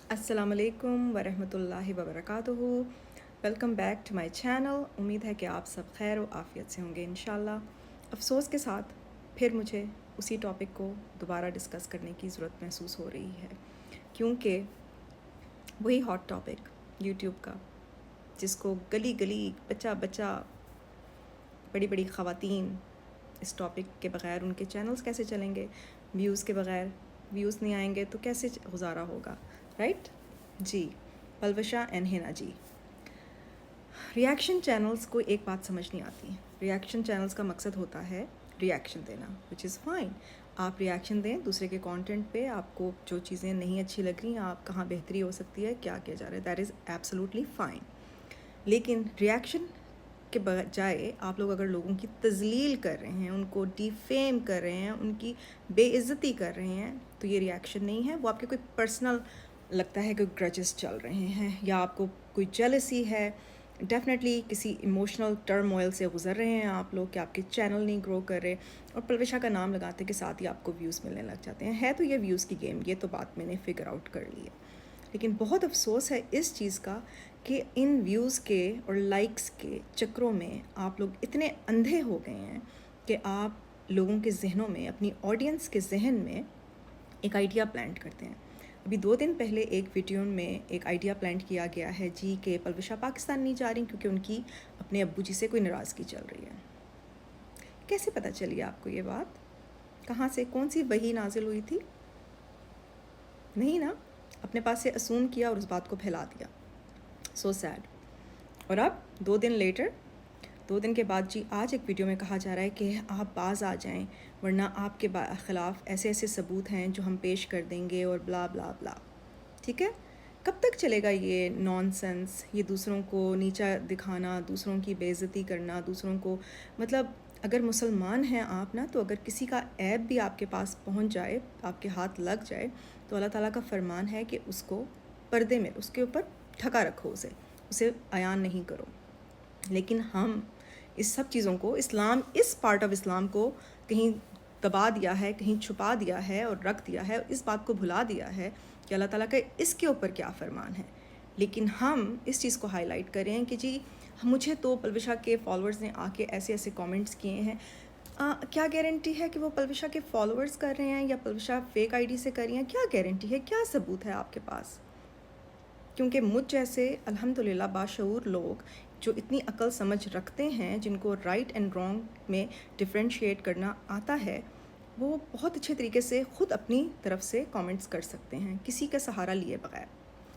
अस्सलाम वालेकुम वरहमतुल्लाहि वबरकातुहू। Welcome back to my channel. उम्मीद है कि आप सब खैर व आफ़ियत से होंगे इंशाल्लाह। अफ़सोस के साथ फिर मुझे उसी टॉपिक को दोबारा डिस्कस करने की ज़रूरत महसूस हो रही है, क्योंकि वही हॉट टॉपिक यूट्यूब का, जिसको गली गली, बच्चा बच्चा, बड़ी बड़ी ख़वातीन इस टॉपिक के बग़ैर उनके चैनल्स कैसे चलेंगे, व्यूज़ के बग़ैर व्यूज़ नहीं आएंगे तो कैसे गुजारा होगा, राइट जी। Palwasha and Hina ji. Reaction channels को एक बात समझ नहीं आती। रिएक्शन चैनल्स का मकसद होता है रिएक्शन देना, विच इज़ फाइन। आप रिएक्शन दें दूसरे के कंटेंट पे, आपको जो चीज़ें नहीं अच्छी लग रही, आप कहाँ बेहतरी हो सकती है, क्या किया जा रहा है, दैट इज़ एब्सोल्युटली फाइन। लेकिन रिएक्शन के बजाय आप लोग अगर लोगों की तज़लील कर रहे हैं, उनको डिफेम कर रहे हैं, उनकी बेइज्जती कर रहे हैं, तो ये रिएक्शन नहीं है। वो आपके कोई पर्सनल लगता है कि ग्रजेस चल रहे हैं, या आपको कोई जेलसी है, डेफिनेटली किसी इमोशनल टर्मोइल से गुजर रहे हैं आप लोग कि आपके चैनल नहीं ग्रो कर रहे, और पलविशा का नाम लगाते के साथ ही आपको व्यूज़ मिलने लग जाते हैं। है तो ये व्यूज़ की गेम, ये तो बात मैंने फिगर आउट कर ली है। लेकिन बहुत अफसोस है इस चीज़ का कि इन व्यूज़ के और लाइक्स के चक्करों में आप लोग इतने अंधे हो गए हैं कि आप लोगों के जहनों में, अपनी ऑडियंस के जहन में एक आइडिया प्लांट करते हैं। अभी 2 दिन पहले एक वीडियो में एक आइडिया प्लांट किया गया है जी कि पलविशा पाकिस्तान नहीं जा रही क्योंकि उनकी अपने अब्बू जी से कोई नाराज़गी चल रही है। कैसे पता चली आपको ये बात? कहाँ से, कौन सी वही नाजिल हुई थी? नहीं ना, अपने पास से असूम किया और उस बात को फैला दिया। So sad. और अब 2 दिन लेटर, 2 दिन के बाद जी आज एक वीडियो में कहा जा रहा है कि आप बाज आ जाएं, वरना आपके ख़िलाफ़ ऐसे ऐसे सबूत हैं जो हम पेश कर देंगे और ब्ला ब्ला ब्ला। ठीक है, कब तक चलेगा ये नॉनसेंस, ये दूसरों को नीचा दिखाना, दूसरों की बेइज्जती करना, दूसरों को, मतलब अगर मुसलमान हैं आप ना, तो अगर किसी का ऐब भी आपके पास पहुंच जाए, आपके हाथ लग जाए, तो अल्लाह ताला का फरमान है कि उसको पर्दे में, उसके ऊपर ढका रखो, उसे अयान नहीं करो। लेकिन हम इस सब चीज़ों को, इस्लाम, इस पार्ट ऑफ इस्लाम को कहीं दबा दिया है, कहीं छुपा दिया है और रख दिया है, इस बात को भुला दिया है कि अल्लाह ताला का इसके ऊपर क्या फ़रमान है। लेकिन हम इस चीज़ को हाईलाइट कर रहे हैं कि जी मुझे तो पलविशा के फॉलोअर्स ने आके ऐसे ऐसे कमेंट्स किए हैं। क्या गारंटी है कि वो पलविशा के फॉलोअर्स कर रहे हैं या पलविशा फेक आईडी से कर रही हैं? क्या गारंटी है, क्या सबूत है आपके पास? क्योंकि मुझ जैसे अल्हम्दुलिल्लाह बाशऊर लोग जो इतनी अकल समझ रखते हैं, जिनको राइट एंड रॉन्ग में डिफरेंशिएट करना आता है, वो बहुत अच्छे तरीके से ख़ुद अपनी तरफ से कमेंट्स कर सकते हैं, किसी का सहारा लिए बगैर।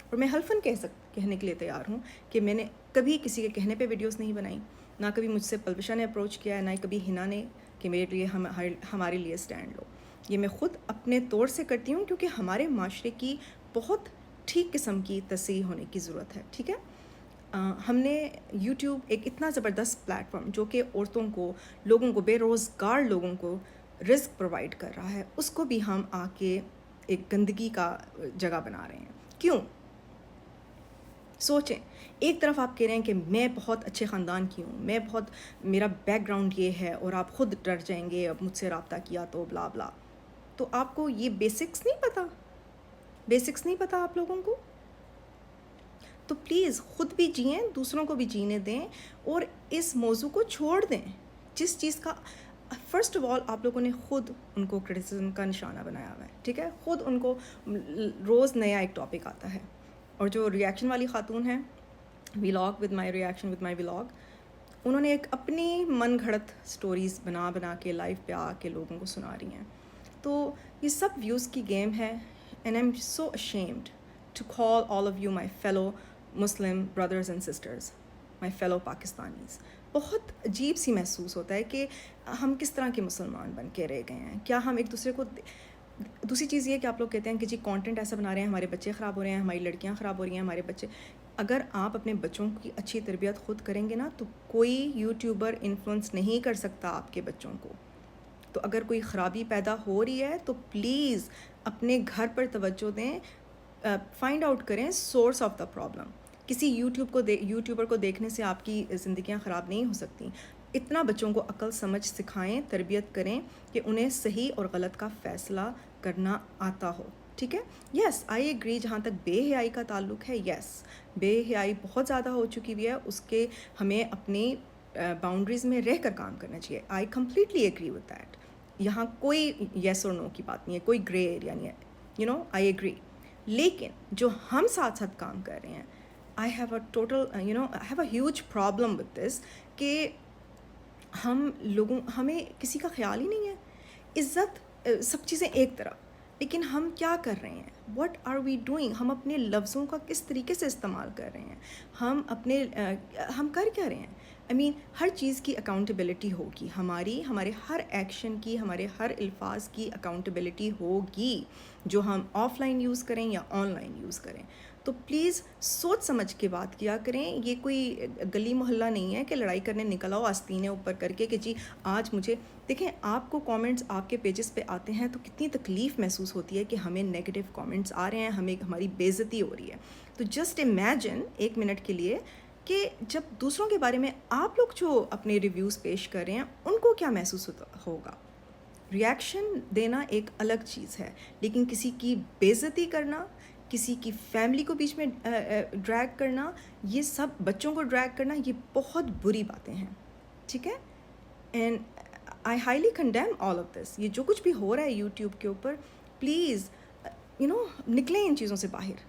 और मैं हल्फन कहने के लिए तैयार हूँ कि मैंने कभी किसी के कहने पे वीडियोस नहीं बनाई, ना कभी मुझसे पलविशा ने अप्रोच किया है, ना कभी हिना ने कि मेरे लिए हमारे लिए स्टैंड लो। ये मैं ख़ुद अपने तौर से करती हूँ, क्योंकि हमारे माशरे की बहुत ठीक किस्म की तस्हीह होने की ज़रूरत है। ठीक है, हमने YouTube एक इतना ज़बरदस्त प्लेटफॉर्म जो कि औरतों को, लोगों को, बेरोज़गार लोगों को रिस्क प्रोवाइड कर रहा है, उसको भी हम आके एक गंदगी का जगह बना रहे हैं। क्यों? सोचें, एक तरफ आप कह रहे हैं कि मैं बहुत अच्छे ख़ानदान की हूँ, मैं बहुत, मेरा बैकग्राउंड ये है, और आप ख़ुद डर जाएंगे अब मुझसे रब्ता किया तो ब्ला ब्ला। तो आपको ये बेसिक्स नहीं पता, बेसिक्स नहीं पता आप लोगों को? तो प्लीज़ ख़ुद भी जिएं, दूसरों को भी जीने दें, और इस मौजू को छोड़ दें। जिस चीज़ का फ़र्स्ट ऑफ ऑल आप लोगों ने ख़ुद उनको क्रिटिसिज्म का निशाना बनाया हुआ है। ठीक है, ख़ुद उनको रोज़ नया एक टॉपिक आता है। और जो रिएक्शन वाली ख़ातून है, vlog with my reaction with my vlog, उन्होंने एक अपनी मन घड़त स्टोरीज़ बना बना के लाइव पे आके लोगों को सुना रही हैं। तो ये सब व्यूज़ की गेम है, and I'm so ashamed to call all of you my fellow Muslim brothers and sisters, my fellow Pakistanis. बहुत अजीब सी महसूस होता है कि हम किस तरह के मुसलमान बन के रह गए हैं। क्या हम एक दूसरे को, दूसरी चीज़ ये कि आप लोग कहते हैं कि जी कंटेंट ऐसा बना रहे हैं, हमारे बच्चे ख़राब हो रहे हैं, हमारी लड़कियां ख़राब हो रही हैं, हमारे बच्चे। अगर आप अपने बच्चों की अच्छी तरबियत ख़ुद करेंगे ना, तो कोई यूट्यूबर इन्फ्लुएंस नहीं कर सकता आपके बच्चों को। तो अगर कोई ख़राबी पैदा हो रही है तो प्लीज़ अपने घर पर तवज्जो दें, फाइंड आउट करें सोर्स ऑफ द प्रॉब्लम। किसी यूट्यूबर को देखने से आपकी ज़िंदगियां ख़राब नहीं हो सकती। इतना बच्चों को अक्ल समझ सिखाएं, तरबियत करें कि उन्हें सही और गलत का फ़ैसला करना आता हो। ٹھیک ہے. یس آئی ایگری. جہاں تک بے حیائی کا تعلق ہے، یس بے حیائی بہت زیادہ ہو چکی ہوئی ہے، اس کے ہمیں اپنی باؤنڈریز میں رہ کر کام کرنا چاہیے. I completely agree with that. یہاں کوئی یس اور نو کی بات نہیں ہے، کوئی گرے ایریا نہیں ہے. I agree. لیکن جو ہم ساتھ ساتھ کام کر رہے ہیں، I have a total I have a huge problem with this کہ ہمیں کسی کا خیال ہی نہیں ہے. عزت سب چیزیں ایک طرف، لیکن ہم کیا کر رہے ہیں؟ What are we doing? ہم اپنے لفظوں کا کس طریقے سے استعمال کر رہے ہیں؟ ہم کر کیا رہے ہیں؟ ہر چیز کی اکاؤنٹیبلٹی ہوگی، ہمارے ہر ایکشن کی، ہمارے ہر الفاظ کی اکاؤنٹیبلٹی ہوگی، جو ہم آف لائن یوز کریں یا آن لائن یوز کریں. تو پلیز سوچ سمجھ کے بات کیا کریں. یہ کوئی گلی محلہ نہیں ہے کہ لڑائی کرنے نکل آؤ آستینیں اوپر کر کے کہ جی آج مجھے دیکھیں. آپ کو کامنٹس آپ کے پیجز پہ آتے ہیں تو کتنی تکلیف محسوس ہوتی ہے کہ ہمیں نیگیٹو کامنٹس آ رہے ہیں، ہماری بے عزتی ہو رہی ہے. تو جسٹ امیجن 1 منٹ کے لیے کہ جب دوسروں کے بارے میں آپ لوگ جو اپنے ریویوز پیش کر رہے ہیں ان کو کیا محسوس ہوگا. ریاکشن دینا ایک الگ چیز ہے، لیکن کسی کی بے عزتی کرنا، کسی کی فیملی کو بیچ میں ڈریگ کرنا، یہ سب بچوں کو ڈریگ کرنا، یہ بہت بری باتیں ہیں. ٹھیک ہے. And I highly condemn all of this. یہ جو کچھ بھی ہو رہا ہے یوٹیوب کے اوپر، پلیز نکلیں ان چیزوں سے باہر،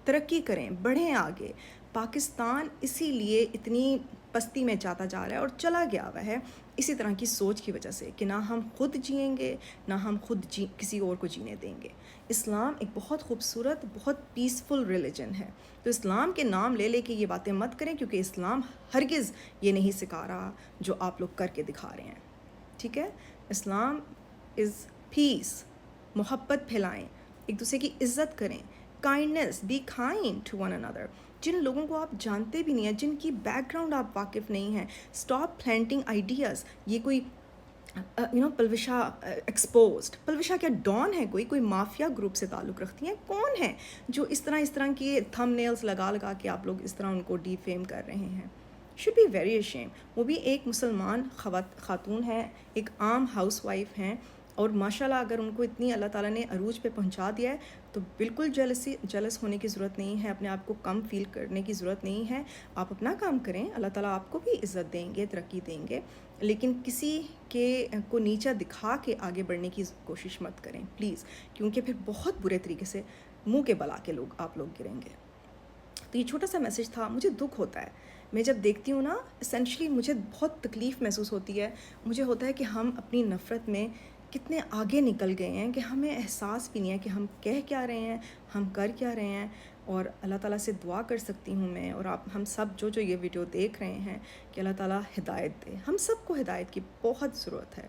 ترقی کریں، بڑھیں آگے. پاکستان اسی لیے اتنی پستی میں جاتا جا رہا ہے اور چلا گیا ہوا ہے اسی طرح کی سوچ کی وجہ سے کہ نہ ہم خود جئیں گے، نہ ہم خود کسی اور کو جینے دیں گے. اسلام ایک بہت خوبصورت، بہت پیسفل ریلیجن ہے. تو اسلام کے نام لے کے یہ باتیں مت کریں، کیونکہ اسلام ہرگز یہ نہیں سکھا رہا جو آپ لوگ کر کے دکھا رہے ہیں. ٹھیک ہے. اسلام از پیس. محبت پھیلائیں، ایک دوسرے کی عزت کریں. Kindness, be kind to one اندر. جن لوگوں کو آپ جانتے بھی نہیں ہیں، جن کی بیک گراؤنڈ آپ واقف نہیں ہیں، اسٹاپ پلانٹنگ آئیڈیاز. یہ کوئی پلوشا ایکسپوزڈ. پلوشا کیا ڈان ہے؟ کوئی مافیا گروپ سے تعلق رکھتی ہیں؟ کون ہے جو اس طرح کی تھم نیلز لگا کے آپ لوگ اس طرح ان کو ڈی فیم کر رہے ہیں؟ Should be very ashamed. وہ بھی ایک مسلمان خاتون ہے، ایک عام ہاؤس وائف ہیں، اور ماشاءاللہ اگر ان کو اتنی اللہ تعالیٰ نے عروج پہ پہنچا دیا ہے تو بالکل جلس ہونے کی ضرورت نہیں ہے، اپنے آپ کو کم فیل کرنے کی ضرورت نہیں ہے. آپ اپنا کام کریں، اللہ تعالیٰ آپ کو بھی عزت دیں گے، ترقی دیں گے، لیکن کسی کو نیچا دکھا کے آگے بڑھنے کی کوشش مت کریں پلیز، کیونکہ پھر بہت برے طریقے سے منہ کے بل آ کے آپ لوگ گریں گے. تو یہ چھوٹا سا میسج تھا. مجھے دکھ ہوتا ہے میں جب دیکھتی ہوں نا، اسینشلی مجھے بہت تکلیف محسوس ہوتی ہے. مجھے ہوتا ہے کہ ہم اپنی نفرت میں کتنے آگے نکل گئے ہیں کہ ہمیں احساس بھی نہیں ہے کہ ہم کہہ کیا رہے ہیں، ہم کر کیا رہے ہیں. اور اللہ تعالیٰ سے دعا کر سکتی ہوں میں اور ہم سب جو یہ ویڈیو دیکھ رہے ہیں کہ اللہ تعالیٰ ہدایت دے. ہم سب کو ہدایت کی بہت ضرورت ہے،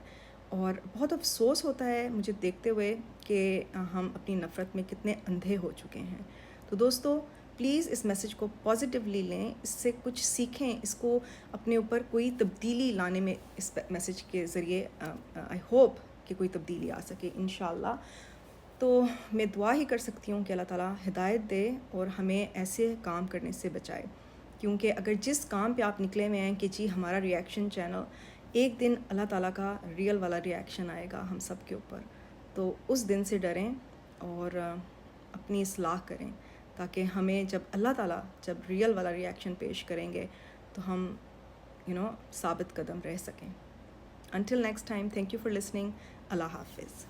اور بہت افسوس ہوتا ہے مجھے دیکھتے ہوئے کہ ہم اپنی نفرت میں کتنے اندھے ہو چکے ہیں. تو دوستو پلیز اس میسج کو پازیٹیولی لیں، اس سے کچھ سیکھیں، اس کو اپنے اوپر کوئی تبدیلی لانے میں اس میسج کے ذریعے آئی ہوپ کہ کوئی تبدیلی آ سکے انشاءاللہ. تو میں دعا ہی کر سکتی ہوں کہ اللہ تعالیٰ ہدایت دے اور ہمیں ایسے کام کرنے سے بچائے. کیونکہ اگر جس کام پہ آپ نکلے ہوئے ہیں کہ جی ہمارا ریئیکشن چینل، ایک دن اللہ تعالیٰ کا ریئل والا ریئیکشن آئے گا ہم سب کے اوپر. تو اس دن سے ڈریں اور اپنی اصلاح کریں، تاکہ ہمیں جب اللہ تعالیٰ جب ریئل والا ریئیکشن پیش کریں گے تو ہم ثابت قدم رہ سکیں. Until next time, thank you for listening. Allah Hafiz.